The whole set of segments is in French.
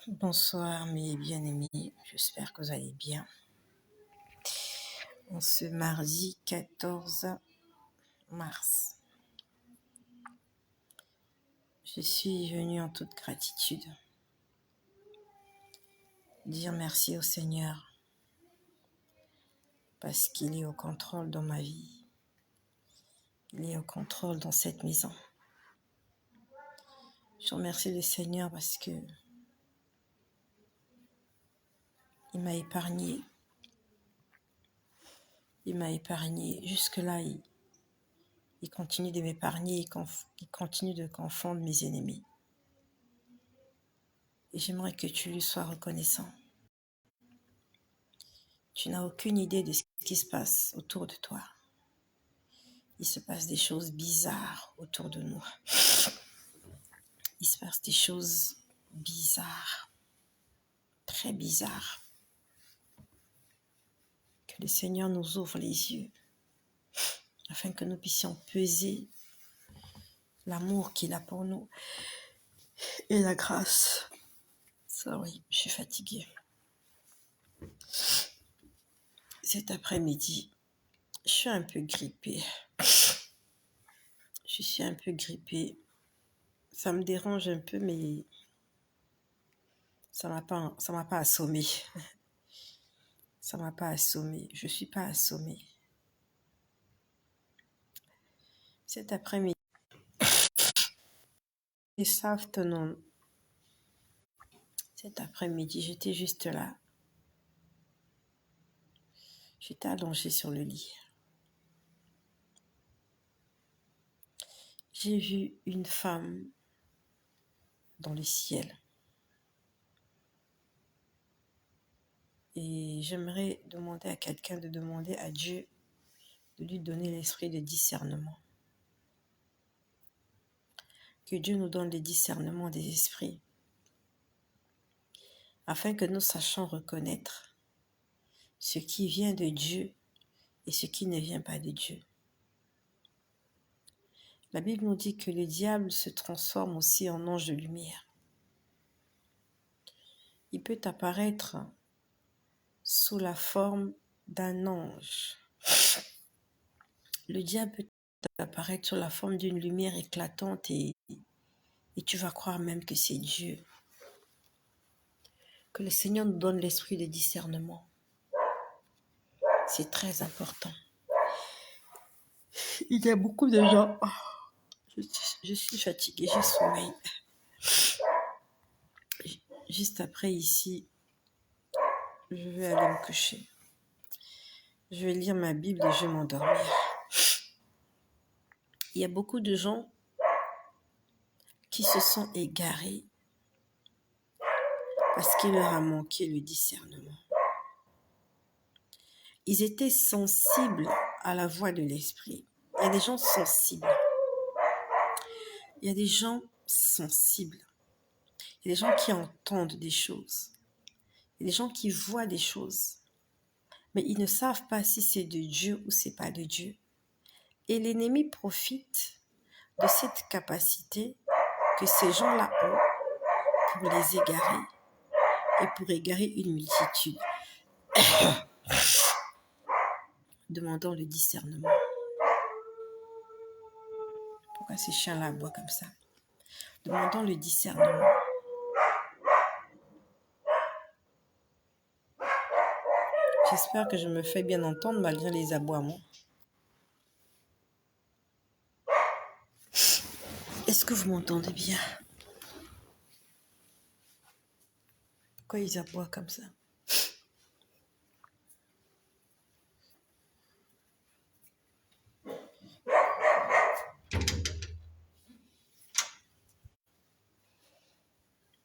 Bonsoir mes bien-aimés, j'espère que vous allez bien. En ce mardi 14 mars, je suis venue en toute gratitude dire merci au Seigneur parce qu'il est au contrôle dans ma vie, il est au contrôle dans cette maison. Je remercie le Seigneur parce que il m'a épargné. Jusque-là, il continue de m'épargner, il continue de confondre mes ennemis. Et j'aimerais que tu lui sois reconnaissant. Tu n'as aucune idée de ce qui se passe autour de toi. Il se passe des choses bizarres autour de nous. Il se passe des choses bizarres, très bizarres. Que le Seigneur nous ouvre les yeux afin que nous puissions peser l'amour qu'il a pour nous et la grâce. Sorry, je suis fatiguée. Cet après-midi, je suis un peu grippée. Ça me dérange un peu, mais ça m'a pas assommée. Ça m'a pas assommée. Je suis pas assommée. Cet après-midi, cet après-midi, j'étais juste là. J'étais allongée sur le lit. J'ai vu une femme dans le ciel. Et j'aimerais demander à quelqu'un de demander à Dieu de lui donner l'esprit de discernement. Que Dieu nous donne le discernement des esprits, afin que nous sachions reconnaître ce qui vient de Dieu et ce qui ne vient pas de Dieu. La Bible nous dit que le diable se transforme aussi en ange de lumière. Il peut apparaître sous la forme d'un ange. Le diable peut apparaître sous la forme d'une lumière éclatante et tu vas croire même que c'est Dieu. Que le Seigneur nous donne l'esprit de discernement. C'est très important. Il y a beaucoup de gens... Je suis fatiguée, j'ai sommeil. Juste après ici, je vais aller me coucher. Je vais lire ma Bible et je vais m'endormir. Il y a beaucoup de gens qui se sont égarés parce qu'il leur a manqué le discernement. Ils étaient sensibles à la voix de l'esprit. Il y a des gens sensibles. Il y a des gens sensibles. Il y a des gens qui entendent des choses. Il y a des gens qui voient des choses. Mais ils ne savent pas si c'est de Dieu ou c'est pas de Dieu. Et l'ennemi profite de cette capacité que ces gens-là ont pour les égarer et pour égarer une multitude. Demandons le discernement. Pourquoi ces chiens-là aboient comme ça? Demandons le discernement. J'espère que je me fais bien entendre malgré les aboiements. Est-ce que vous m'entendez bien? Pourquoi ils aboient comme ça?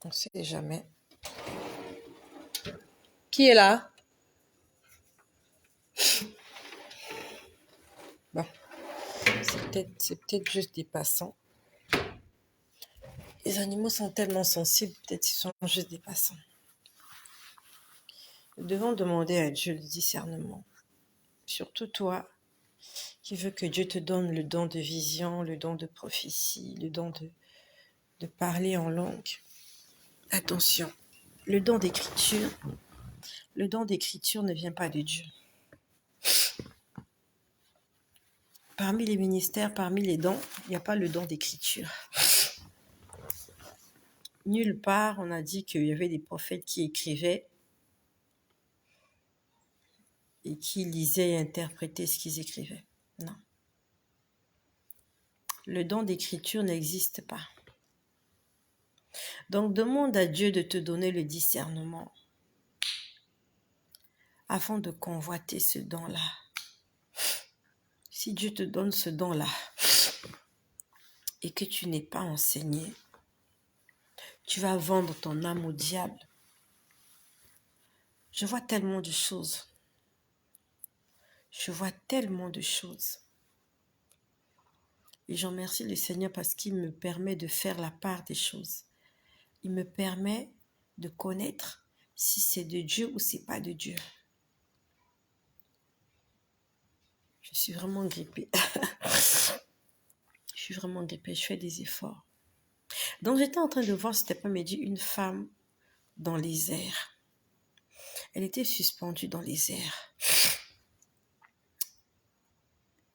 On ne sait jamais. Qui est là? Bon, c'est peut-être juste des passants. Les animaux sont tellement sensibles, peut-être qu'ils sont juste des passants. Nous devons demander à Dieu le discernement. Surtout toi, qui veux que Dieu te donne le don de vision, le don de prophétie, le don de parler en langue. Attention, Le don d'écriture, ne vient pas de Dieu. Parmi les ministères, parmi les dons, il n'y a pas le don d'écriture. Nulle part, on a dit qu'il y avait des prophètes qui écrivaient et qui lisaient et interprétaient ce qu'ils écrivaient. Non. Le don d'écriture n'existe pas. Donc, demande à Dieu de te donner le discernement afin de convoiter ce don-là. Si Dieu te donne ce don-là et que tu n'es pas enseigné, tu vas vendre ton âme au diable. Je vois tellement de choses. Et j'en remercie le Seigneur parce qu'il me permet de faire la part des choses. Il me permet de connaître si c'est de Dieu ou c'est pas de Dieu. Je suis vraiment grippée. Je fais des efforts. Donc j'étais en train de voir cet après-midi une femme dans les airs. Elle était suspendue dans les airs.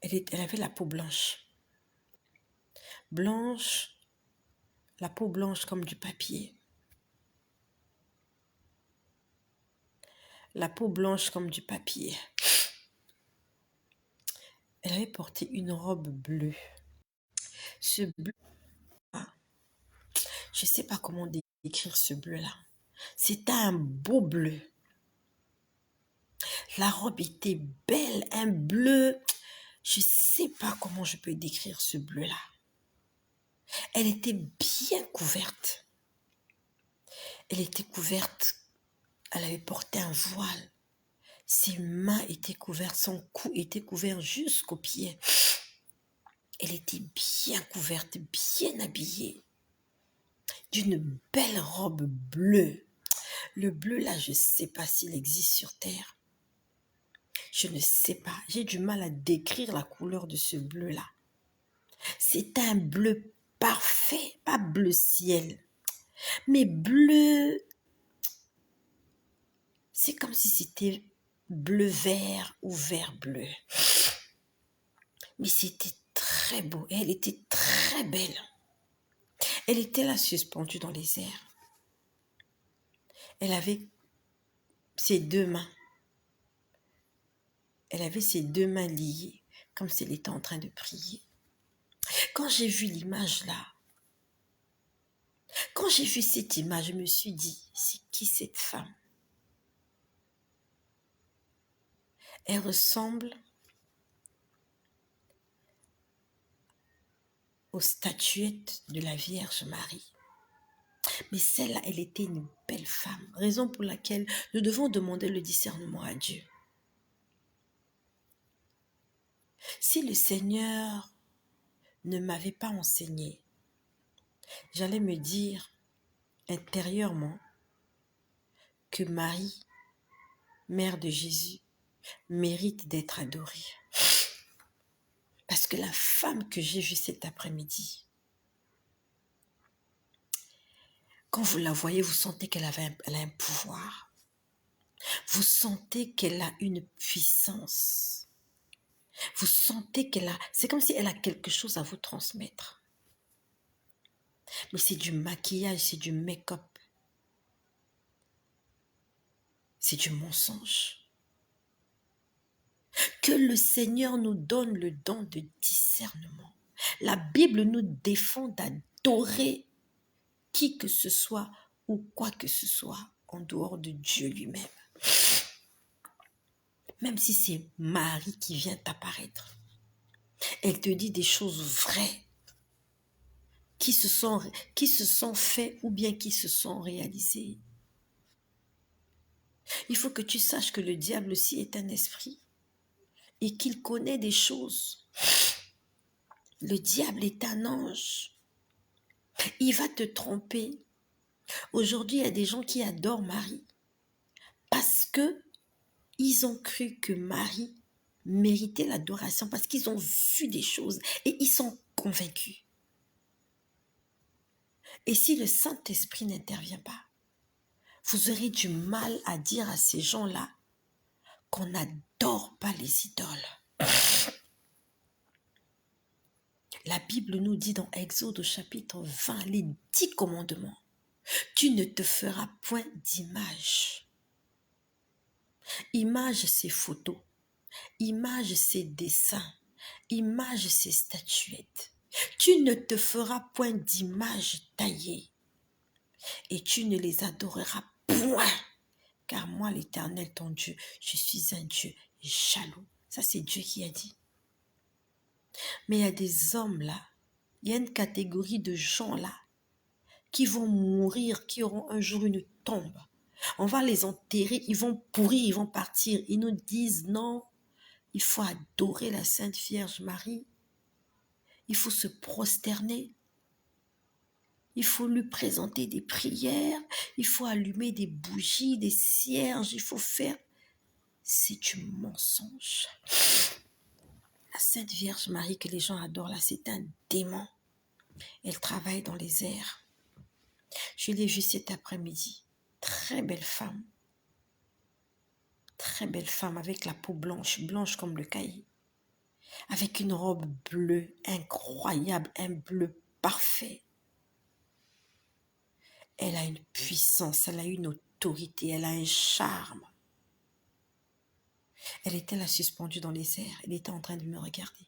Elle avait la peau blanche. La peau blanche comme du papier. La peau blanche comme du papier. Elle avait porté une robe bleue. Ce bleu, je ne sais pas comment décrire ce bleu-là. C'était un beau bleu. La robe était belle, un bleu. Je ne sais pas comment je peux décrire ce bleu-là. Elle était bien couverte. Elle avait porté un voile. Ses mains étaient couvertes, son cou était couvert jusqu'aux pieds. Elle était bien couverte, bien habillée, d'une belle robe bleue. Le bleu là, je ne sais pas s'il existe sur terre. Je ne sais pas. J'ai du mal à décrire la couleur de ce bleu là. C'est un bleu parfait, pas bleu ciel, mais bleu. C'est comme si c'était bleu vert ou vert bleu. Mais c'était très beau et elle était très belle. Elle était là suspendue dans les airs. Elle avait ses deux mains. Liées, comme si elle était en train de prier. Quand j'ai vu l'image là, quand j'ai vu cette image, je me suis dit, c'est qui cette femme? Elle ressemble aux statuettes de la Vierge Marie. Mais celle-là, elle était une belle femme. Raison pour laquelle nous devons demander le discernement à Dieu. Si le Seigneur ne m'avait pas enseigné, j'allais me dire intérieurement que Marie, mère de Jésus, mérite d'être adorée. Parce que la femme que j'ai vue cet après-midi, quand vous la voyez, vous sentez qu'elle a un pouvoir. Vous sentez qu'elle a une puissance. Vous sentez c'est comme si elle a quelque chose à vous transmettre. Mais c'est du maquillage, c'est du make-up. C'est du mensonge. Que le Seigneur nous donne le don de discernement. La Bible nous défend d'adorer qui que ce soit ou quoi que ce soit en dehors de Dieu lui-même. Même si c'est Marie qui vient t'apparaître, elle te dit des choses vraies qui se sont faites ou bien qui se sont réalisées. Il faut que tu saches que le diable aussi est un esprit et qu'il connaît des choses. Le diable est un ange. Il va te tromper. Aujourd'hui, il y a des gens qui adorent Marie parce que ils ont cru que Marie méritait l'adoration parce qu'ils ont vu des choses et ils sont convaincus. Et si le Saint-Esprit n'intervient pas, Vous aurez du mal à dire à ces gens-là qu'on n'adore pas les idoles. La Bible nous dit dans Exode au chapitre 20, les 10 commandements. Tu ne te feras point d'image. Image, c'est photos. Image, c'est dessins. Image, c'est statuettes. Tu ne te feras point d'image taillée. Et tu ne les adoreras point. Car moi, l'Éternel, ton Dieu, je suis un Dieu jaloux. Ça, c'est Dieu qui a dit. Mais il y a des hommes là, il y a une catégorie de gens là, qui vont mourir, qui auront un jour une tombe. On va les enterrer, ils vont pourrir, ils vont partir. Ils nous disent non, il faut adorer la Sainte Vierge Marie. Il faut se prosterner. Il faut lui présenter des prières. Il faut allumer des bougies, des cierges. Il faut faire... C'est du mensonge. La Sainte Vierge Marie que les gens adorent là, c'est un démon. Elle travaille dans les airs. Je l'ai vue cet après-midi. Très belle femme. Très belle femme avec la peau blanche, blanche comme le cahier. Avec une robe bleue incroyable, un bleu parfait. Elle a une puissance, elle a une autorité, elle a un charme. Elle était là suspendue dans les airs, elle était en train de me regarder.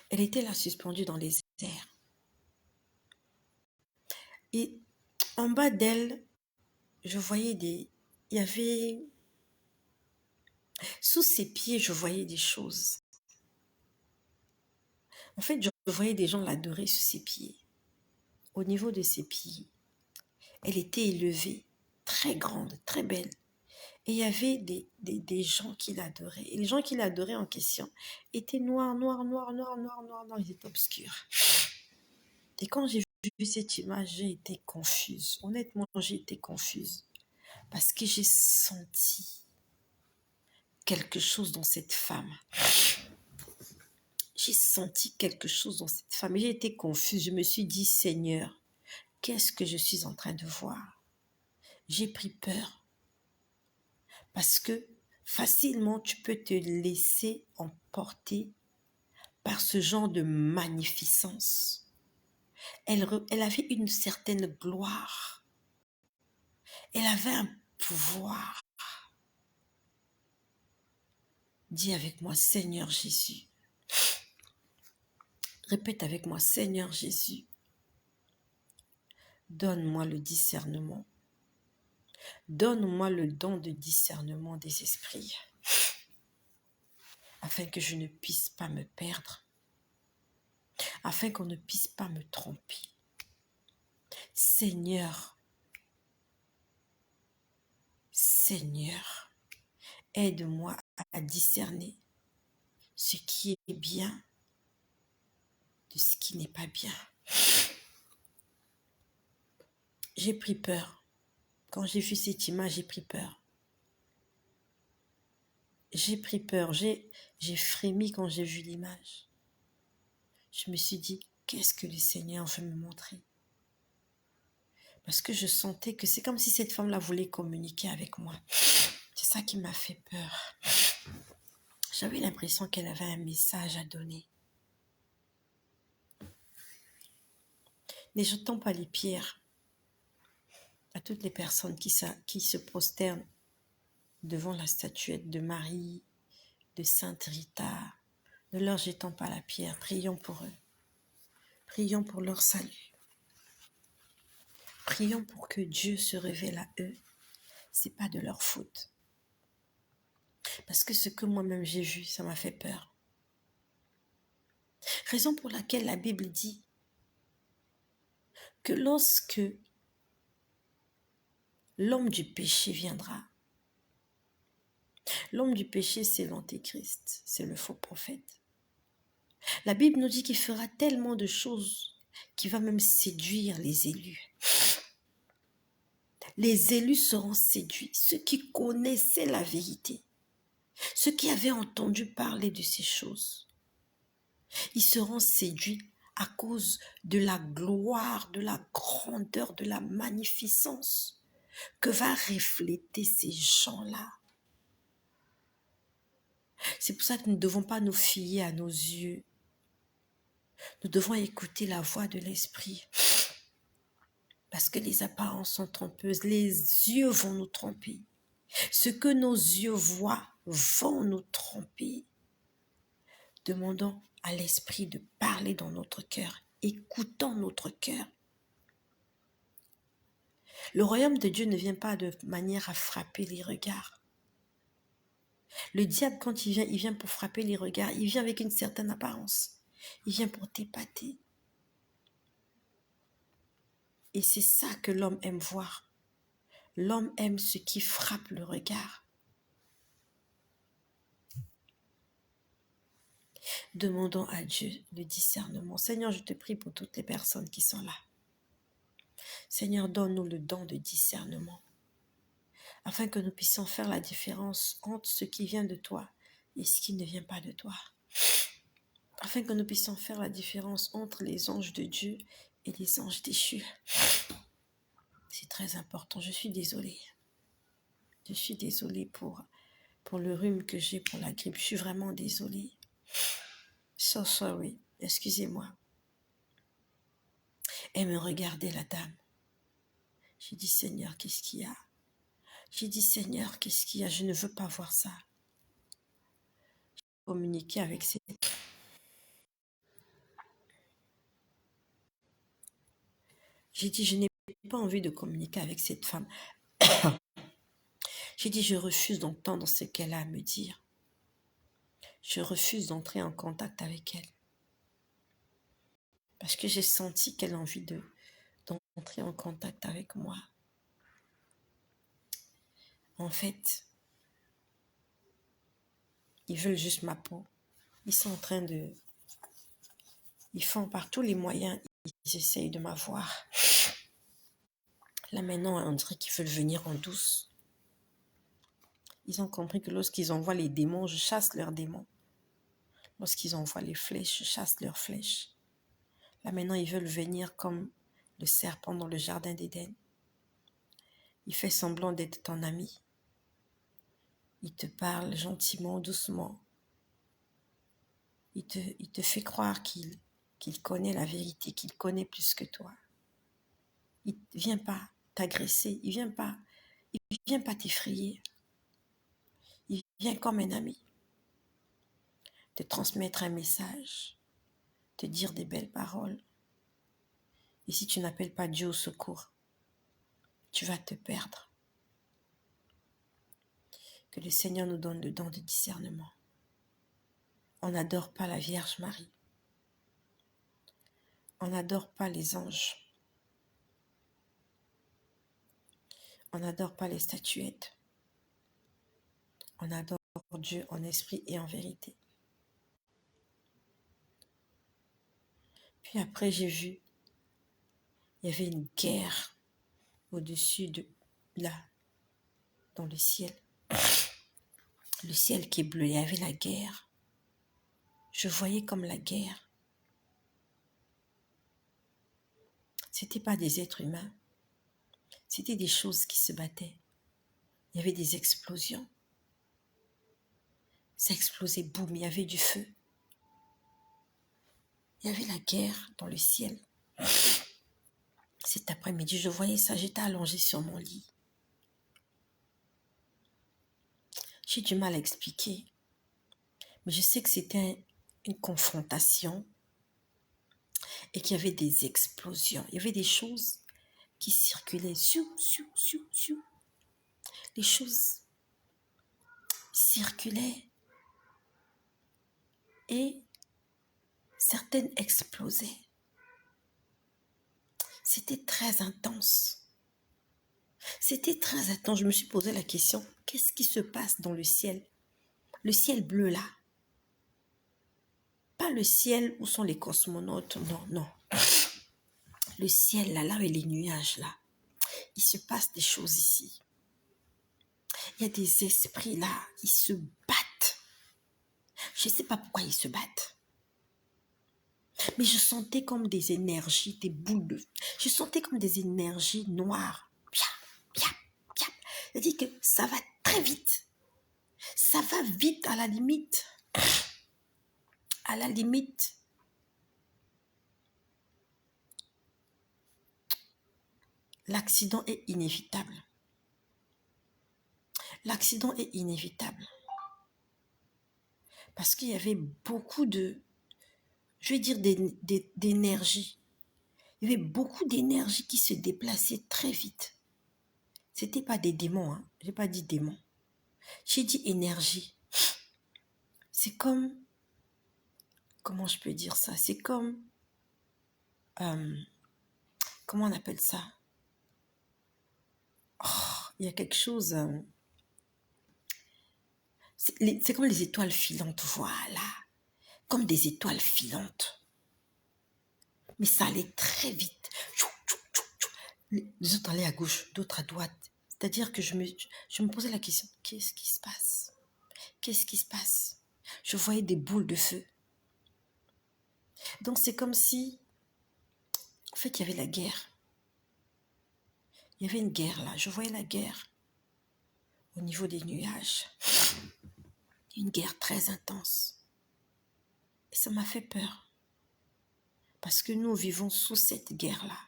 Elle était là suspendue dans les airs. Et en bas d'elle, je voyais il y avait, sous ses pieds, je voyais des choses. En fait, je voyais des gens l'adorer sous ses pieds. Au niveau de ses pieds, elle était élevée, très grande, très belle. Et il y avait des gens qui l'adoraient. Et les gens qui l'adoraient en question étaient noirs, ils étaient obscurs. Et quand j'ai vu cette image, j'ai été confuse. Honnêtement, j'ai été confuse. Parce que j'ai senti quelque chose dans cette femme. J'ai senti quelque chose dans cette femme. Et j'ai été confuse. Je me suis dit, Seigneur, qu'est-ce que je suis en train de voir? J'ai pris peur. Parce que facilement, tu peux te laisser emporter par ce genre de magnificence. Elle avait une certaine gloire. Elle avait un pouvoir. Dis avec moi, Seigneur Jésus. Répète avec moi, Seigneur Jésus. Donne-moi le discernement. Donne-moi le don de discernement des esprits. Afin que je ne puisse pas me perdre. Afin qu'on ne puisse pas me tromper. Seigneur, Seigneur, aide-moi à discerner ce qui est bien de ce qui n'est pas bien. J'ai pris peur. Quand j'ai vu cette image, j'ai pris peur. J'ai pris peur. J'ai frémi quand j'ai vu l'image. Je me suis dit, qu'est-ce que le Seigneur veut me montrer? Parce que je sentais que c'est comme si cette femme-là voulait communiquer avec moi. C'est ça qui m'a fait peur. J'avais l'impression qu'elle avait un message à donner. Ne jetons pas les pierres à toutes les personnes qui se prosternent devant la statuette de Marie, de Sainte Rita. Ne leur jetons pas la pierre. Prions pour eux. Prions pour leur salut. Prions pour que Dieu se révèle à eux. C'est pas de leur faute. Parce que ce que moi-même j'ai vu, ça m'a fait peur. Raison pour laquelle la Bible dit que lorsque l'homme du péché viendra, l'homme du péché, c'est l'antéchrist, c'est le faux prophète. La Bible nous dit qu'il fera tellement de choses qu'il va même séduire les élus. Les élus seront séduits, ceux qui connaissaient la vérité, ceux qui avaient entendu parler de ces choses. Ils seront séduits à cause de la gloire, de la grandeur, de la magnificence que va refléter ces gens-là. C'est pour ça que nous ne devons pas nous fier à nos yeux. Nous devons écouter la voix de l'Esprit. Parce que les apparences sont trompeuses. Les yeux vont nous tromper. Ce que nos yeux voient vont nous tromper. Demandons à l'Esprit de parler dans notre cœur. Écoutons notre cœur. Le royaume de Dieu ne vient pas de manière à frapper les regards. Le diable, quand il vient pour frapper les regards, il vient avec une certaine apparence. Il vient pour t'épater. Et c'est ça que l'homme aime voir. L'homme aime ce qui frappe le regard. Demandons à Dieu le discernement. Seigneur, je te prie pour toutes les personnes qui sont là. Seigneur, donne-nous le don de discernement, afin que nous puissions faire la différence entre ce qui vient de toi et ce qui ne vient pas de toi. Afin que nous puissions faire la différence entre les anges de Dieu et les anges déchus. C'est très important. Je suis désolée. Je suis désolée pour le rhume que j'ai, pour la grippe. Je suis vraiment désolée. So sorry. Excusez-moi. Elle me regardait, la dame. J'ai dit, Seigneur, qu'est-ce qu'il y a? J'ai dit, Seigneur, qu'est-ce qu'il y a? Je ne veux pas voir ça. J'ai communiqué avec cette... J'ai dit, je n'ai pas envie de communiquer avec cette femme. J'ai dit, je refuse d'entendre ce qu'elle a à me dire. Je refuse d'entrer en contact avec elle. Parce que j'ai senti qu'elle a envie d'entrer en contact avec moi. En fait, ils veulent juste ma peau. Ils sont en train de... Ils font par tous les moyens, ils essayent de m'avoir. Là maintenant, on dirait qu'ils veulent venir en douce. Ils ont compris que lorsqu'ils envoient les démons, je chasse leurs démons. Lorsqu'ils envoient les flèches, je chasse leurs flèches. Là maintenant, ils veulent venir comme le serpent dans le jardin d'Éden. Il fait semblant d'être ton ami. Il te parle gentiment, doucement. Il te fait croire qu'il connaît la vérité, qu'il connaît plus que toi. Il ne vient pas t'agresser, il ne vient pas t'effrayer. Il vient comme un ami, te transmettre un message, te dire des belles paroles. Et si tu n'appelles pas Dieu au secours, tu vas te perdre. Que le Seigneur nous donne le don de discernement. On n'adore pas la Vierge Marie. On n'adore pas les anges. On n'adore pas les statuettes. On adore Dieu en esprit et en vérité. Puis après, j'ai vu, il y avait une guerre au-dessus de là, dans le ciel. Le ciel qui est bleu, il y avait la guerre. Je voyais comme la guerre. C'était pas des êtres humains. C'était des choses qui se battaient. Il y avait des explosions. Ça explosait, boum, il y avait du feu. Il y avait la guerre dans le ciel. Cet après-midi, je voyais ça, j'étais allongée sur mon lit. J'ai du mal à expliquer. Mais je sais que c'était une confrontation et qu'il y avait des explosions. Il y avait des choses qui circulaient. Siou, siou, siou, siou. Les choses circulaient et certaines explosaient. C'était très intense. C'était très intense. Je me suis posé la question, qu'est-ce qui se passe dans le ciel? Le ciel bleu là. Pas le ciel où sont les cosmonautes, non, non. Le ciel là, là où il y a les nuages là. Il se passe des choses ici. Il y a des esprits là, ils se battent. Je ne sais pas pourquoi ils se battent. Mais je sentais comme des énergies, des boules de... Je sentais comme des énergies noires. Pia, pia, pia. C'est-à-dire que ça va très vite. Ça va vite à la limite. À la limite. L'accident est inévitable. L'accident est inévitable. Parce qu'il y avait beaucoup de... Je vais dire d'énergie. Il y avait beaucoup d'énergie qui se déplaçait très vite. C'était pas des démons, hein. J'ai pas dit démons. J'ai dit énergie. C'est comme... Comment je peux dire ça? C'est comme... comment on appelle ça? Oh, il y a quelque chose... c'est comme les étoiles filantes, voilà. Comme des étoiles filantes. Mais ça allait très vite. Les autres allaient à gauche, d'autres à droite. C'est-à-dire que je me posais la question, qu'est-ce qui se passe? Qu'est-ce qui se passe? Je voyais des boules de feu. Donc c'est comme si, en fait, il y avait la guerre. Il y avait une guerre là. Je voyais la guerre au niveau des nuages. Une guerre très intense. Et ça m'a fait peur. Parce que nous vivons sous cette guerre-là.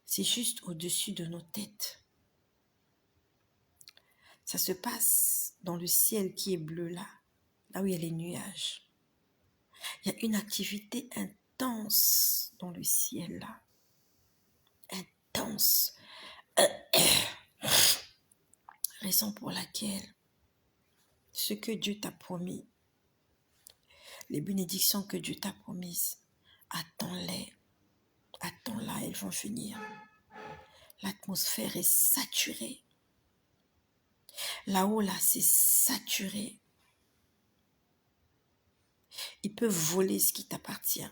C'est juste au-dessus de nos têtes. Ça se passe dans le ciel qui est bleu là. Là où il y a les nuages. Il y a une activité intense dans le ciel là. Intense. Raison pour laquelle ce que Dieu t'a promis, les bénédictions que Dieu t'a promises, attends-les. Attends-là, elles vont venir. L'atmosphère est saturée. Là-haut, là, c'est saturé. Ils peuvent voler ce qui t'appartient.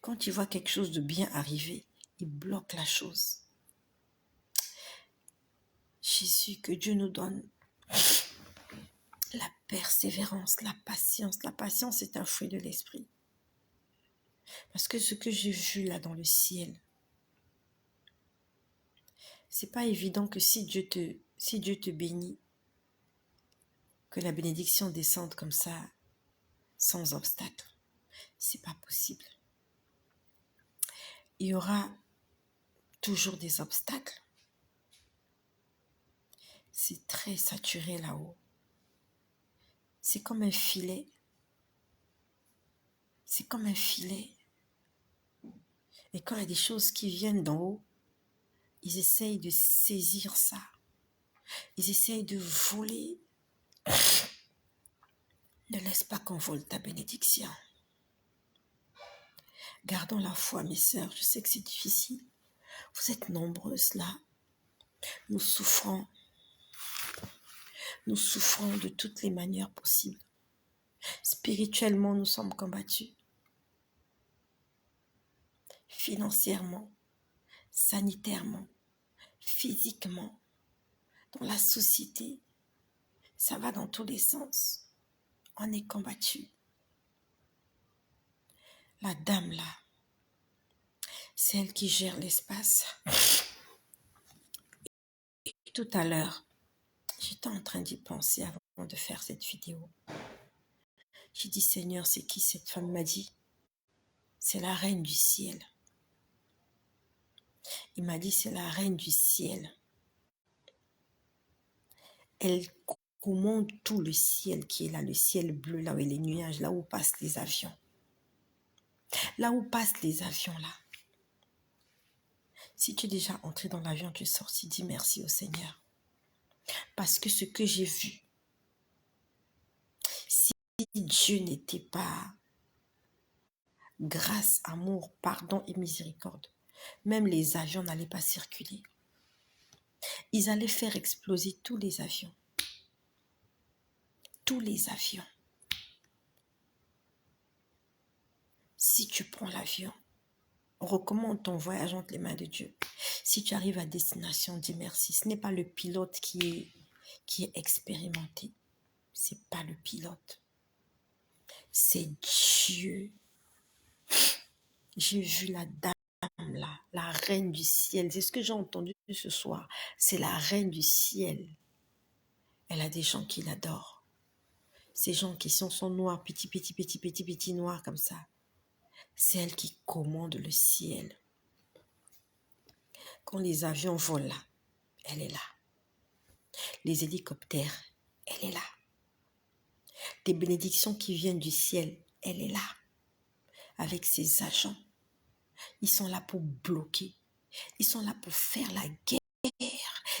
Quand ils voient quelque chose de bien arriver, ils bloquent la chose. Jésus, que Dieu nous donne la persévérance, la patience. La patience est un fruit de l'esprit. Parce que ce que j'ai vu là dans le ciel, c'est pas évident que si Dieu te bénit, que la bénédiction descende comme ça, sans obstacle. C'est pas possible. Il y aura toujours des obstacles. C'est très saturé là-haut. C'est comme un filet. C'est comme un filet. Et quand il y a des choses qui viennent d'en haut, ils essayent de saisir ça. Ils essayent de voler. Ne laisse pas qu'on vole ta bénédiction. Gardons la foi, mes sœurs. Je sais que c'est difficile. Vous êtes nombreuses là. Nous souffrons. Nous souffrons de toutes les manières possibles. Spirituellement, nous sommes combattus. Financièrement, sanitairement, physiquement, dans la société. Ça va dans tous les sens. On est combattu. La dame là, celle qui gère l'espace. Et tout à l'heure, j'étais en train d'y penser avant de faire cette vidéo. J'ai dit, Seigneur, c'est qui cette femme? M'a dit, c'est la reine du ciel. Il m'a dit, c'est la reine du ciel. Elle commande tout le ciel qui est là, le ciel bleu, là où il y a les nuages, là où passent les avions. Là où passent les avions, là. Si tu es déjà entré dans l'avion, tu es sorti, dis merci au Seigneur. Parce que ce que j'ai vu, si Dieu n'était pas grâce, amour, pardon et miséricorde, même les avions n'allaient pas circuler. Ils allaient faire exploser tous les avions. Tous les avions. Si tu prends l'avion, recommande ton voyage entre les mains de Dieu. Si tu arrives à destination, dis merci. Ce n'est pas le pilote qui est expérimenté. Ce n'est pas le pilote. c'est Dieu. J'ai vu la dame là, la reine du ciel. C'est ce que j'ai entendu ce soir. C'est la reine du ciel. Elle a des gens qui l'adorent. Ces gens qui sont noirs, petits noirs comme ça. C'est elle qui commande le ciel. Quand les avions volent là, elle est là. Les hélicoptères, elle est là. Des bénédictions qui viennent du ciel, elle est là. Avec ses agents. Ils sont là pour bloquer. Ils sont là pour faire la guerre.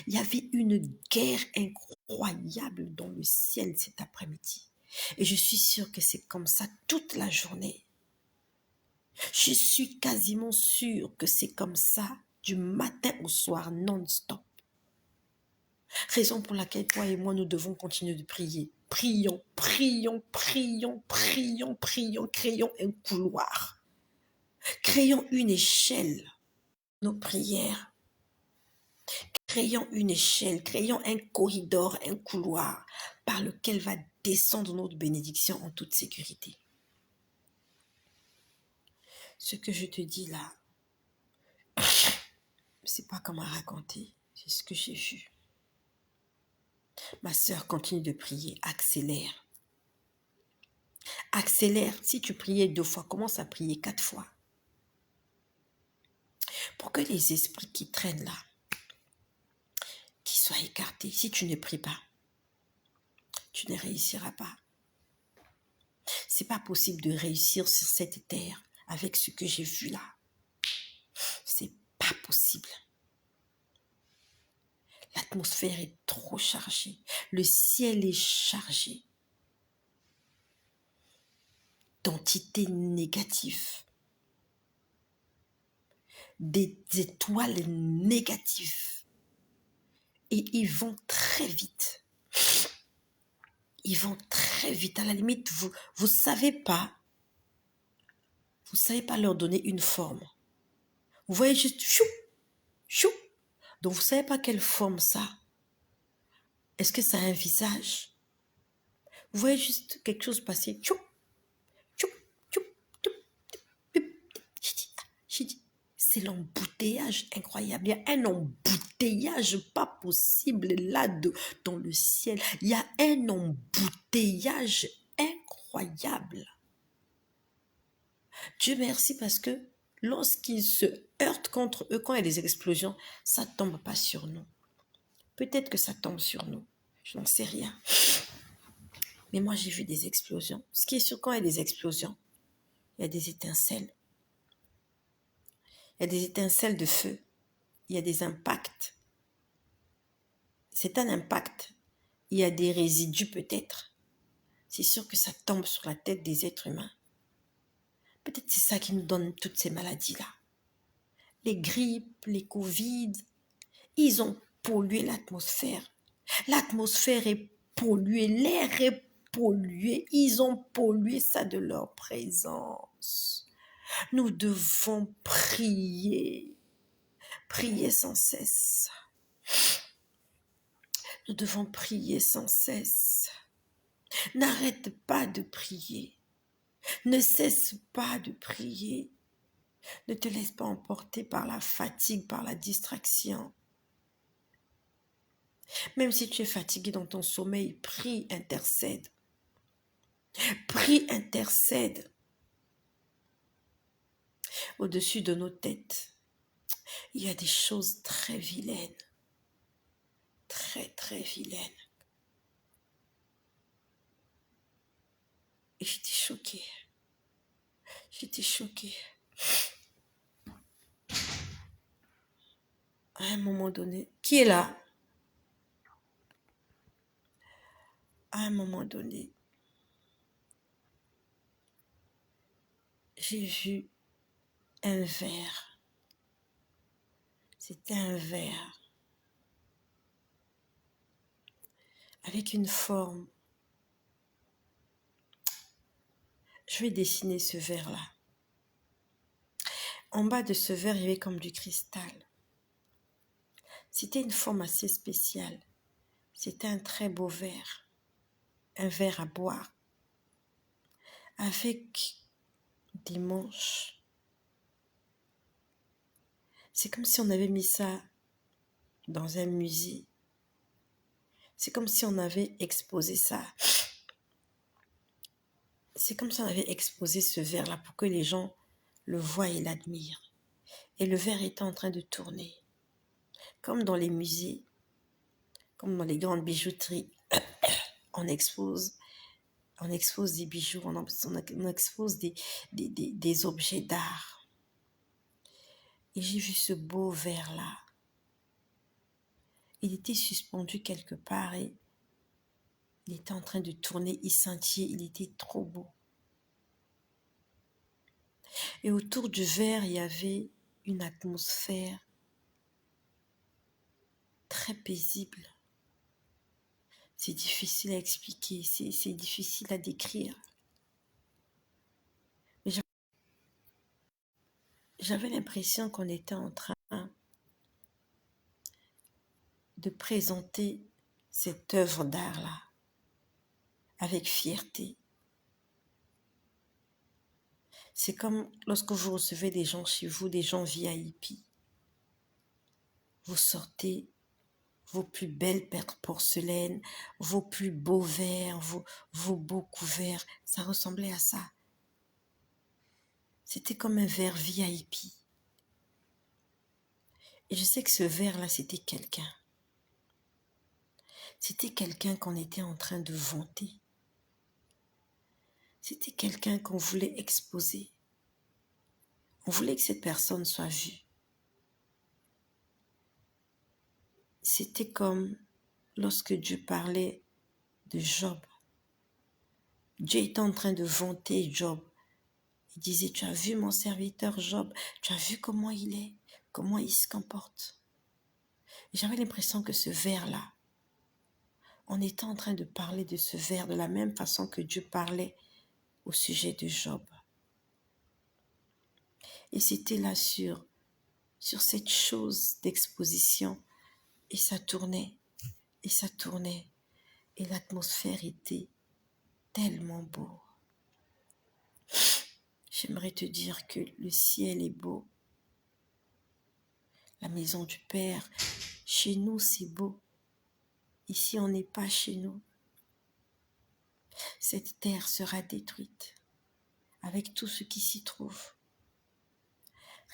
Il y avait une guerre incroyable dans le ciel cet après-midi. Et je suis sûre que c'est comme ça toute la journée. Je suis quasiment sûre que c'est comme ça du matin au soir non-stop. Raison pour laquelle toi et moi, nous devons continuer de prier. Prions, prions, prions, prions, prions, créons un couloir. Créons une échelle. Nos prières. Créons une échelle, créons un corridor, un couloir par lequel va descendre notre bénédiction en toute sécurité. Ce que je te dis là, c'est pas comme à raconter, c'est ce que j'ai vu. Ma sœur, continue de prier, accélère. Accélère, si tu priais 2 fois, commence à prier 4 fois. Pour que les esprits qui traînent là, qui soient écartés. Si tu ne pries pas, tu ne réussiras pas. C'est pas possible de réussir sur cette terre avec ce que j'ai vu là. C'est pas possible. L'atmosphère est trop chargée. Le ciel est chargé d'entités négatives. Des étoiles négatives. Et ils vont très vite. Ils vont très vite. À la limite, vous savez pas leur donner une forme. Vous voyez juste chou, chou. Donc vous savez pas quelle forme ça. Est-ce que ça a un visage? Vous voyez juste quelque chose passer. Chou, chou, chou, chou, chou. J'ai dit, c'est l'embouteillage incroyable. Il y a un embouteillage pas possible là dans le ciel. Il y a un embouteillage incroyable. Dieu merci parce que lorsqu'ils se heurtent contre eux, quand il y a des explosions, ça ne tombe pas sur nous. Peut-être que ça tombe sur nous. Je n'en sais rien. Mais moi, j'ai vu des explosions. Ce qui est sûr, quand il y a des explosions, il y a des étincelles. Il y a des étincelles de feu. Il y a des impacts. C'est un impact. Il y a des résidus peut-être. C'est sûr que ça tombe sur la tête des êtres humains. Peut-être c'est ça qui nous donne toutes ces maladies-là. Les grippes, les Covid, ils ont pollué l'atmosphère. L'atmosphère est polluée, l'air est pollué. Ils ont pollué ça de leur présence. Nous devons prier, prier sans cesse. Nous devons prier sans cesse. N'arrête pas de prier. Ne cesse pas de prier. Ne te laisse pas emporter par la fatigue, par la distraction. Même si tu es fatigué dans ton sommeil, prie, intercède. Prie, intercède. Au-dessus de nos têtes, il y a des choses très vilaines. Très, très vilaines. Et j'étais choquée. J'étais choquée. À un moment donné, qui est là? À un moment donné, j'ai vu un verre. C'était un verre avec une forme. Je vais dessiner ce verre-là. En bas de ce verre, il y avait comme du cristal. C'était une forme assez spéciale. C'était un très beau verre. Un verre à boire. avec des manches. C'est comme si on avait mis ça dans un musée. C'est comme si on avait exposé ça. C'est comme si on avait exposé ce verre-là pour que les gens le voient et l'admirent. Et le verre était en train de tourner. Comme dans les musées, comme dans les grandes bijouteries, on expose des bijoux, on expose des objets d'art. Et j'ai vu ce beau verre-là. Il était suspendu quelque part et il était en train de tourner, il scintillait, il était trop beau. Et autour du verre, il y avait une atmosphère très paisible. C'est difficile à expliquer, c'est difficile à décrire. Mais j'avais l'impression qu'on était en train de présenter cette œuvre d'art-là avec fierté. C'est comme lorsque vous recevez des gens chez vous, des gens VIP. Vous sortez vos plus belles porcelaines, vos plus beaux verres, vos beaux couverts. Ça ressemblait à ça. C'était comme un verre VIP. Et je sais que ce verre-là, c'était quelqu'un. C'était quelqu'un qu'on était en train de vanter. C'était quelqu'un qu'on voulait exposer. On voulait que cette personne soit vue. C'était comme lorsque Dieu parlait de Job. Dieu était en train de vanter Job. Il disait, tu as vu mon serviteur Job, tu as vu comment il est, comment il se comporte. J'avais l'impression que ce verre-là, on était en train de parler de ce verre de la même façon que Dieu parlait au sujet de Job. Et c'était là sur cette chose d'exposition, et ça tournait, et ça tournait, et l'atmosphère était tellement beau. J'aimerais te dire que le ciel est beau, la maison du Père, chez nous c'est beau, ici on n'est pas chez nous. Cette terre sera détruite, avec tout ce qui s'y trouve.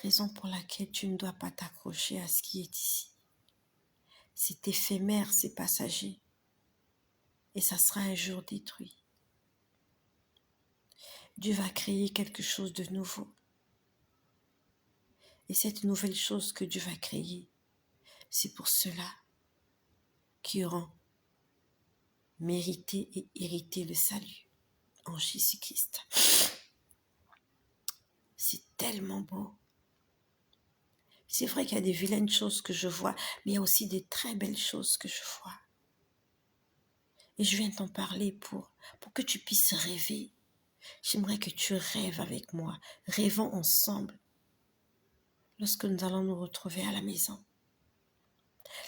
Raison pour laquelle tu ne dois pas t'accrocher à ce qui est ici. C'est éphémère, c'est passager, et ça sera un jour détruit. Dieu va créer quelque chose de nouveau. Et cette nouvelle chose que Dieu va créer, c'est pour ceux-là qui auront mérité et hérité le salut en Jésus-Christ. C'est tellement beau. C'est vrai qu'il y a des vilaines choses que je vois, mais il y a aussi des très belles choses que je vois. Et je viens t'en parler pour que tu puisses rêver. J'aimerais que tu rêves avec moi. Rêvons ensemble. Lorsque nous allons nous retrouver à la maison.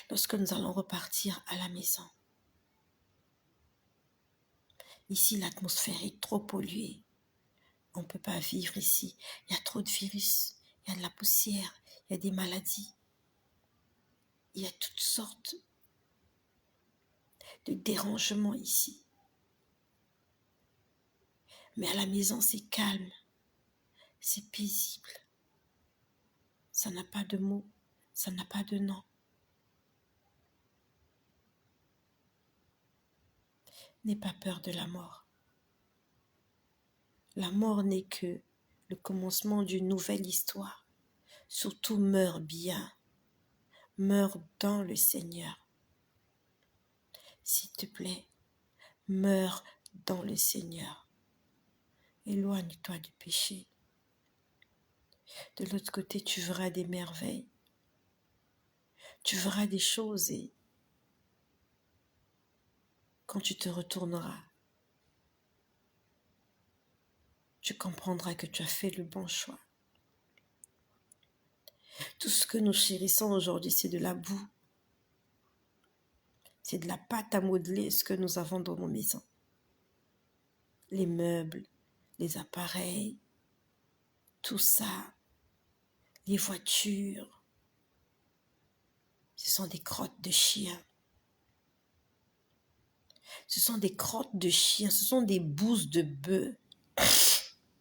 Lorsque nous allons repartir à la maison. Ici, l'atmosphère est trop polluée. On ne peut pas vivre ici. Il y a trop de virus. Il y a de la poussière. Il y a des maladies. Il y a toutes sortes de dérangements ici. Mais à la maison, c'est calme. C'est paisible. Ça n'a pas de mots. Ça n'a pas de nom. N'aie pas peur de la mort. La mort n'est que le commencement d'une nouvelle histoire. Surtout meurs bien. Meurs dans le Seigneur. S'il te plaît, meurs dans le Seigneur. Éloigne-toi du péché. De l'autre côté, tu verras des merveilles. Tu verras des choses et quand tu te retourneras, tu comprendras que tu as fait le bon choix. Tout ce que nous chérissons aujourd'hui, c'est de la boue. C'est de la pâte à modeler, ce que nous avons dans nos maisons. Les meubles, les appareils, tout ça, les voitures, ce sont des crottes de chiens. Ce sont des crottes de chiens, ce sont des bouses de bœufs.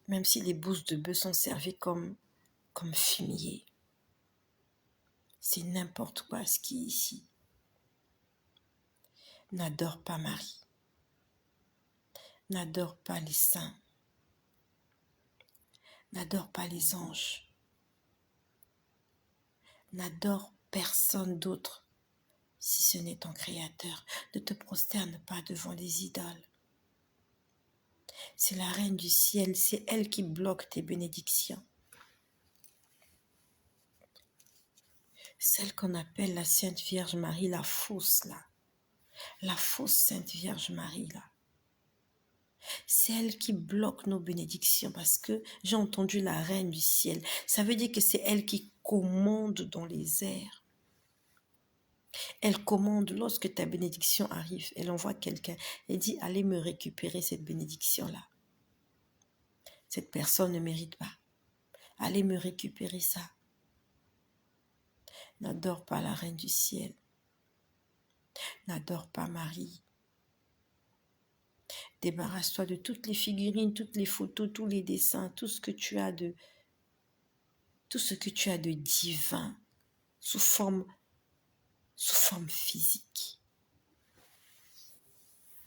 Même si les bouses de bœufs sont servies comme fumier. C'est n'importe quoi ce qui est ici. N'adore pas Marie. N'adore pas les saints. N'adore pas les anges. N'adore personne d'autre si ce n'est ton Créateur. Ne te prosterne pas devant les idoles. C'est la reine du ciel, c'est elle qui bloque tes bénédictions. Celle qu'on appelle la Sainte Vierge Marie, la fausse là. La fausse Sainte Vierge Marie là. C'est elle qui bloque nos bénédictions parce que j'ai entendu la reine du ciel. Ça veut dire que c'est elle qui commande dans les airs. Elle commande lorsque ta bénédiction arrive. Elle envoie quelqu'un et dit allez me récupérer cette bénédiction-là. Cette personne ne mérite pas. Allez me récupérer ça. N'adore pas la reine du ciel. N'adore pas Marie. Débarrasse-toi de toutes les figurines, toutes les photos, tous les dessins, tout ce que tu as de divin sous forme physique.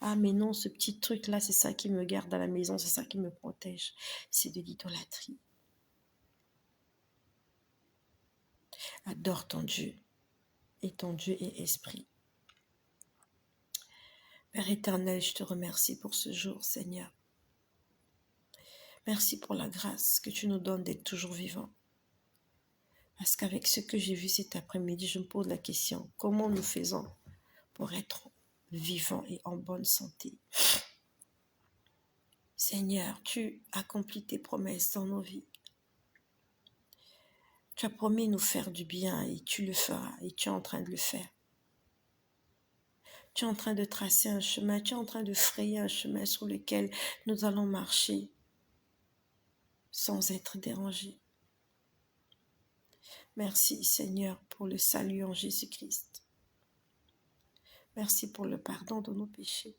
Ah mais non, ce petit truc-là, c'est ça qui me garde à la maison, c'est ça qui me protège. C'est de l'idolâtrie. Adore ton Dieu, et ton Dieu est esprit. Père éternel, je te remercie pour ce jour, Seigneur. Merci pour la grâce que tu nous donnes d'être toujours vivants. Parce qu'avec ce que j'ai vu cet après-midi, je me pose la question, comment nous faisons pour être vivants et en bonne santé? Seigneur, tu accomplis tes promesses dans nos vies. Tu as promis nous faire du bien et tu le feras et tu es en train de le faire. Tu es en train de tracer un chemin, tu es en train de frayer un chemin sur lequel nous allons marcher sans être dérangés. Merci Seigneur pour le salut en Jésus-Christ. Merci pour le pardon de nos péchés.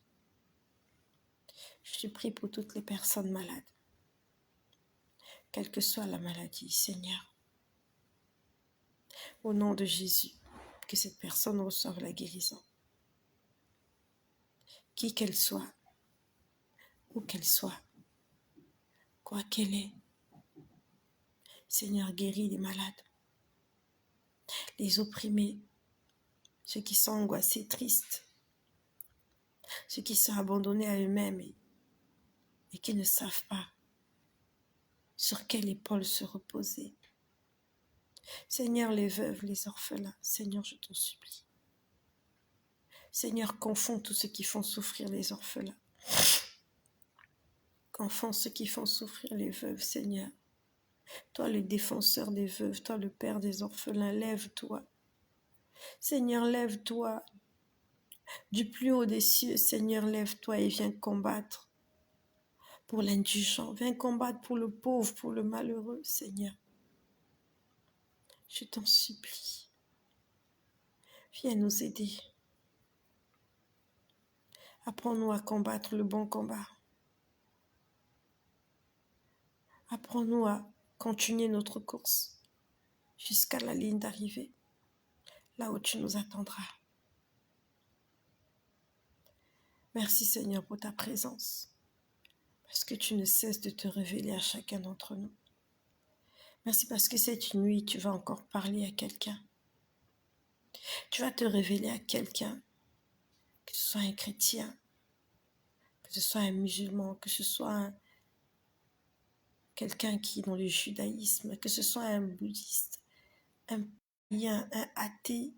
Je te prie pour toutes les personnes malades, quelle que soit la maladie, Seigneur. Au nom de Jésus, que cette personne reçoive la guérison. Qui qu'elle soit, où qu'elle soit, quoi qu'elle est. Seigneur, guéris les malades, les opprimés, ceux qui sont angoissés, tristes, ceux qui sont abandonnés à eux-mêmes et qui ne savent pas sur quelle épaule se reposer. Seigneur, les veuves, les orphelins, Seigneur, je t'en supplie. Seigneur, confonds tous ceux qui font souffrir les orphelins. Confonds ceux qui font souffrir les veuves, Seigneur. Toi, le défenseur des veuves, toi, le père des orphelins, lève-toi. Seigneur, lève-toi. Du plus haut des cieux, Seigneur, lève-toi et viens combattre pour l'indigent. Viens combattre pour le pauvre, pour le malheureux, Seigneur. Je t'en supplie. Viens nous aider. Apprends-nous à combattre le bon combat. Apprends-nous à continuer notre course jusqu'à la ligne d'arrivée, là où tu nous attendras. Merci Seigneur pour ta présence, parce que tu ne cesses de te révéler à chacun d'entre nous. Merci parce que cette nuit, tu vas encore parler à quelqu'un. Tu vas te révéler à quelqu'un, que ce soit un chrétien, que ce soit un musulman, que ce soit quelqu'un qui est dans le judaïsme, que ce soit un bouddhiste, un païen, un athée,